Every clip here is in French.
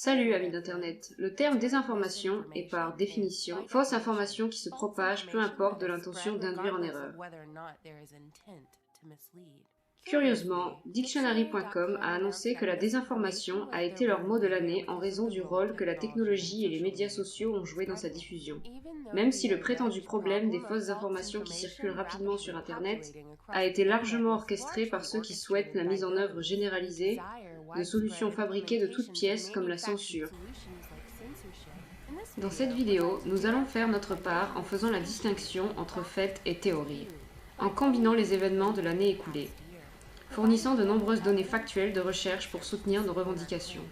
Salut amis d'internet, le terme désinformation est par définition fausse information qui se propage peu importe de l'intention d'induire en erreur. Curieusement, Dictionary.com a annoncé que la désinformation a été leur mot de l'année en raison du rôle que la technologie et les médias sociaux ont joué dans sa diffusion. Même si le prétendu problème des fausses informations qui circulent rapidement sur Internet a été largement orchestré par ceux qui souhaitent la mise en œuvre généralisée de solutions fabriquées de toutes pièces comme la censure. Dans cette vidéo, nous allons faire notre part en faisant la distinction entre faits et théories, en combinant les événements de l'année écoulée, fournissant de nombreuses données factuelles de recherche pour soutenir nos revendications.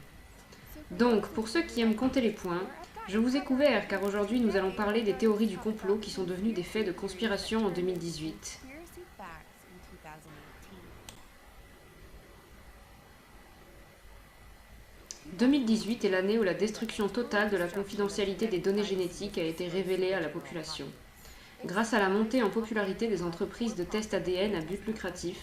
Donc, pour ceux qui aiment compter les points, je vous ai couvert car aujourd'hui nous allons parler des théories du complot qui sont devenues des faits de conspiration en 2018. 2018 est l'année où la destruction totale de la confidentialité des données génétiques a été révélée à la population. Grâce à la montée en popularité des entreprises de tests ADN à but lucratif,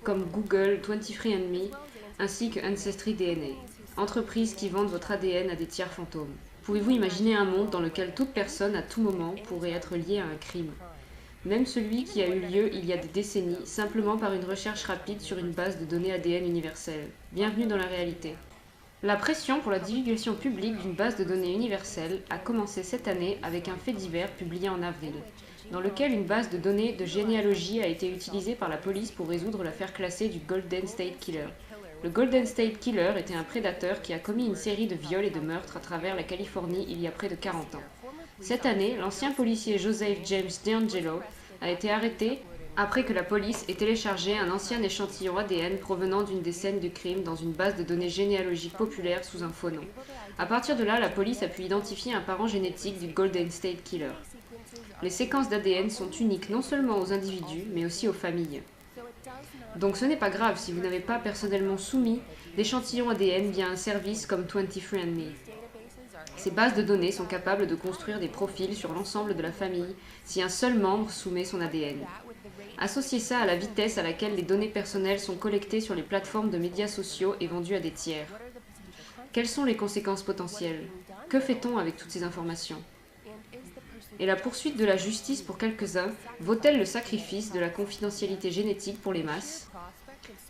comme Google, 23andMe, ainsi que Ancestry DNA, entreprises qui vendent votre ADN à des tiers fantômes. Pouvez-vous imaginer un monde dans lequel toute personne, à tout moment, pourrait être liée à un crime? Même celui qui a eu lieu il y a des décennies, simplement par une recherche rapide sur une base de données ADN universelle. Bienvenue dans la réalité. La pression pour la divulgation publique d'une base de données universelle a commencé cette année avec un fait divers publié en avril, dans lequel une base de données de généalogie a été utilisée par la police pour résoudre l'affaire classée du Golden State Killer. Le Golden State Killer était un prédateur qui a commis une série de viols et de meurtres à travers la Californie il y a près de 40 ans. Cette année, l'ancien policier Joseph James DeAngelo a été arrêté après que la police ait téléchargé un ancien échantillon ADN provenant d'une des scènes du crime dans une base de données généalogique populaire sous un faux nom. À partir de là, la police a pu identifier un parent génétique du Golden State Killer. Les séquences d'ADN sont uniques non seulement aux individus, mais aussi aux familles. Donc ce n'est pas grave si vous n'avez pas personnellement soumis d'échantillons ADN via un service comme 23andMe. Ces bases de données sont capables de construire des profils sur l'ensemble de la famille si un seul membre soumet son ADN. Associez ça à la vitesse à laquelle les données personnelles sont collectées sur les plateformes de médias sociaux et vendues à des tiers. Quelles sont les conséquences potentielles? Que fait-on avec toutes ces informations? Et la poursuite de la justice pour quelques-uns vaut-elle le sacrifice de la confidentialité génétique pour les masses?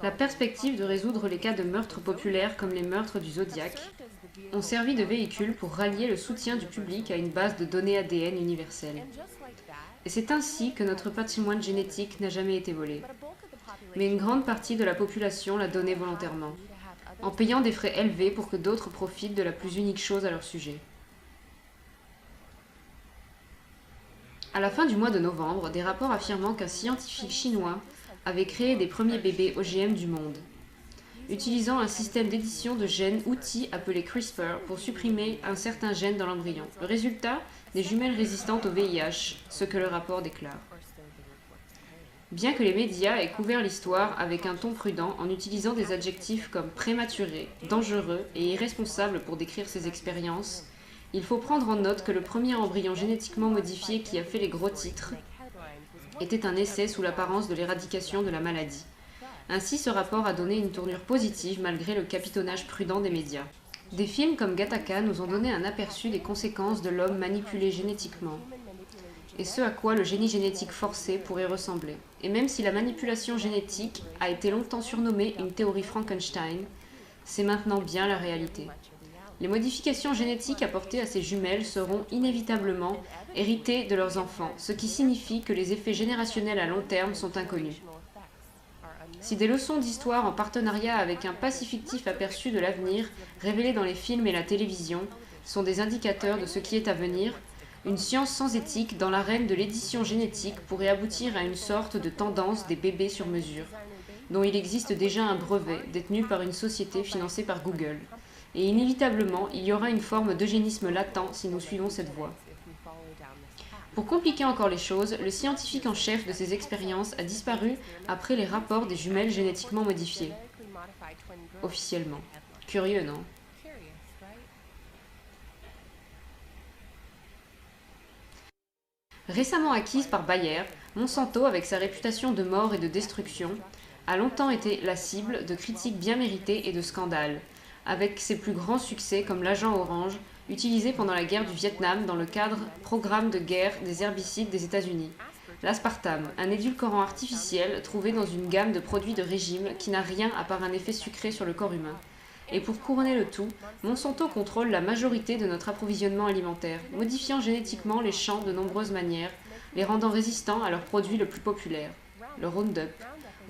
La perspective de résoudre les cas de meurtres populaires comme les meurtres du Zodiac ont servi de véhicule pour rallier le soutien du public à une base de données ADN universelle. Et c'est ainsi que notre patrimoine génétique n'a jamais été volé. Mais une grande partie de la population l'a donné volontairement, en payant des frais élevés pour que d'autres profitent de la plus unique chose à leur sujet. À la fin du mois de novembre, des rapports affirmant qu'un scientifique chinois avait créé des premiers bébés OGM du monde, utilisant un système d'édition de gènes outil appelé CRISPR pour supprimer un certain gène dans l'embryon. Le résultat, des jumelles résistantes au VIH, ce que le rapport déclare. Bien que les médias aient couvert l'histoire avec un ton prudent en utilisant des adjectifs comme prématuré, dangereux et irresponsable pour décrire ces expériences, il faut prendre en note que le premier embryon génétiquement modifié qui a fait les gros titres était un essai sous l'apparence de l'éradication de la maladie. Ainsi, ce rapport a donné une tournure positive malgré le capitonnage prudent des médias. Des films comme Gattaca nous ont donné un aperçu des conséquences de l'homme manipulé génétiquement, et ce à quoi le génie génétique forcé pourrait ressembler. Et même si la manipulation génétique a été longtemps surnommée une théorie Frankenstein, c'est maintenant bien la réalité. Les modifications génétiques apportées à ces jumelles seront inévitablement héritées de leurs enfants, ce qui signifie que les effets générationnels à long terme sont inconnus. Si des leçons d'histoire en partenariat avec un passé fictif aperçu de l'avenir, révélé dans les films et la télévision, sont des indicateurs de ce qui est à venir, une science sans éthique dans l'arène de l'édition génétique pourrait aboutir à une sorte de tendance des bébés sur mesure, dont il existe déjà un brevet détenu par une société financée par Google. Et inévitablement, il y aura une forme d'eugénisme latent si nous suivons cette voie. Pour compliquer encore les choses, le scientifique en chef de ces expériences a disparu après les rapports des jumelles génétiquement modifiées. Officiellement. Curieux, non? Récemment acquise par Bayer, Monsanto, avec sa réputation de mort et de destruction, a longtemps été la cible de critiques bien méritées et de scandales, avec ses plus grands succès comme l'agent orange, utilisé pendant la guerre du Vietnam dans le cadre programme de guerre des herbicides des États-Unis. L'aspartame, un édulcorant artificiel trouvé dans une gamme de produits de régime qui n'a rien à part un effet sucré sur le corps humain. Et pour couronner le tout, Monsanto contrôle la majorité de notre approvisionnement alimentaire, modifiant génétiquement les champs de nombreuses manières, les rendant résistants à leur produit le plus populaire, le Roundup.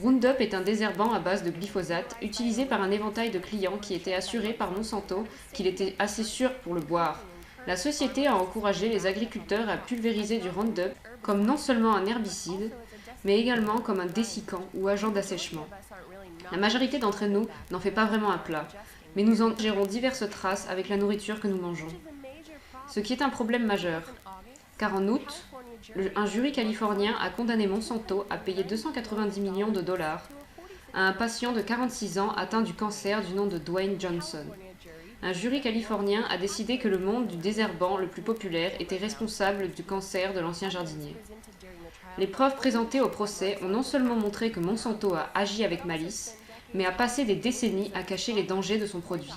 Roundup est un désherbant à base de glyphosate, utilisé par un éventail de clients qui étaient assurés par Monsanto qu'il était assez sûr pour le boire. La société a encouragé les agriculteurs à pulvériser du Roundup comme non seulement un herbicide, mais également comme un dessicant ou agent d'assèchement. La majorité d'entre nous n'en fait pas vraiment un plat, mais nous en gérons diverses traces avec la nourriture que nous mangeons. Ce qui est un problème majeur, car en août, un jury californien a condamné Monsanto à payer 290 millions de dollars à un patient de 46 ans atteint du cancer du nom de Dwayne Johnson. Un jury californien a décidé que le monde du désherbant le plus populaire était responsable du cancer de l'ancien jardinier. Les preuves présentées au procès ont non seulement montré que Monsanto a agi avec malice, mais a passé des décennies à cacher les dangers de son produit.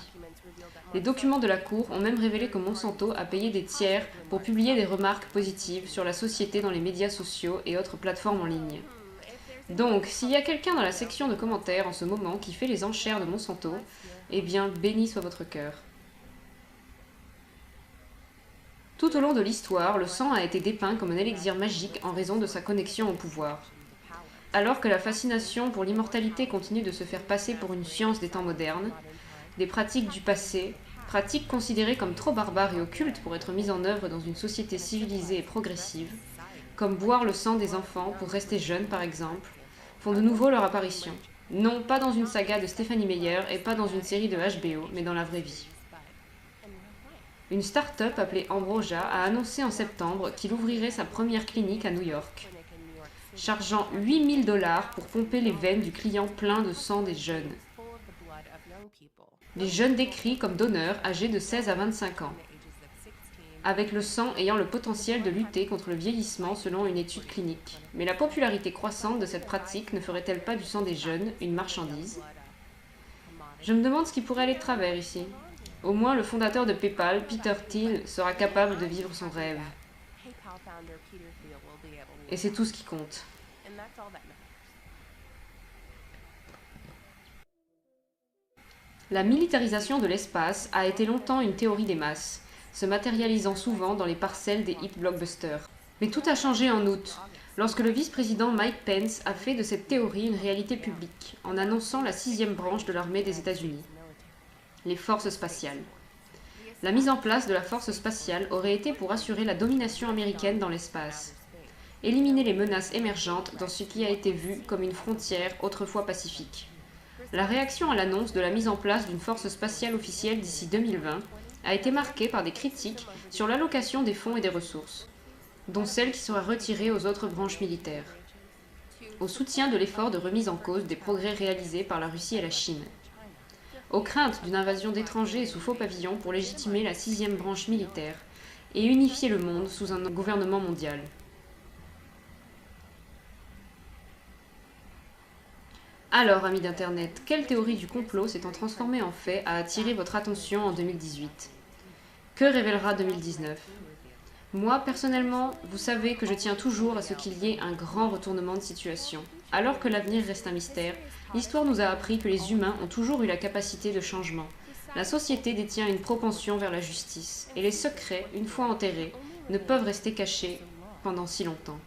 Les documents de la Cour ont même révélé que Monsanto a payé des tiers pour publier des remarques positives sur la société dans les médias sociaux et autres plateformes en ligne. Donc, s'il y a quelqu'un dans la section de commentaires en ce moment qui fait les enchères de Monsanto, eh bien, béni soit votre cœur. Tout au long de l'histoire, le sang a été dépeint comme un élixir magique en raison de sa connexion au pouvoir. Alors que la fascination pour l'immortalité continue de se faire passer pour une science des temps modernes, des pratiques du passé, pratiques considérées comme trop barbares et occultes pour être mises en œuvre dans une société civilisée et progressive, comme boire le sang des enfants pour rester jeune par exemple, font de nouveau leur apparition. Non, pas dans une saga de Stephanie Meyer et pas dans une série de HBO, mais dans la vraie vie. Une start-up appelée Ambrosia a annoncé en septembre qu'il ouvrirait sa première clinique à New York, chargeant 8 000 $ pour pomper les veines du client plein de sang des jeunes. Les jeunes décrits comme donneurs âgés de 16 à 25 ans, avec le sang ayant le potentiel de lutter contre le vieillissement selon une étude clinique. Mais la popularité croissante de cette pratique ne ferait-elle pas du sang des jeunes une marchandise? Je me demande ce qui pourrait aller de travers ici. Au moins, le fondateur de PayPal, Peter Thiel, sera capable de vivre son rêve. Et c'est tout ce qui compte. La militarisation de l'espace a été longtemps une théorie des masses, se matérialisant souvent dans les parcelles des hit blockbusters. Mais tout a changé en août, lorsque le vice-président Mike Pence a fait de cette théorie une réalité publique, en annonçant la 6e branche de l'armée des États-Unis, les forces spatiales. La mise en place de la force spatiale aurait été pour assurer la domination américaine dans l'espace, éliminer les menaces émergentes dans ce qui a été vu comme une frontière autrefois pacifique. La réaction à l'annonce de la mise en place d'une force spatiale officielle d'ici 2020 a été marquée par des critiques sur l'allocation des fonds et des ressources, dont celle qui sera retirée aux autres branches militaires, au soutien de l'effort de remise en cause des progrès réalisés par la Russie et la Chine, aux craintes d'une invasion d'étrangers sous faux pavillon pour légitimer la 6e branche militaire et unifier le monde sous un gouvernement mondial. Alors, amis d'Internet, quelle théorie du complot s'étant transformée en fait a attiré votre attention en 2018? Que révélera 2019? Moi, personnellement, vous savez que je tiens toujours à ce qu'il y ait un grand retournement de situation. Alors que l'avenir reste un mystère, l'histoire nous a appris que les humains ont toujours eu la capacité de changement. La société détient une propension vers la justice, et les secrets, une fois enterrés, ne peuvent rester cachés pendant si longtemps.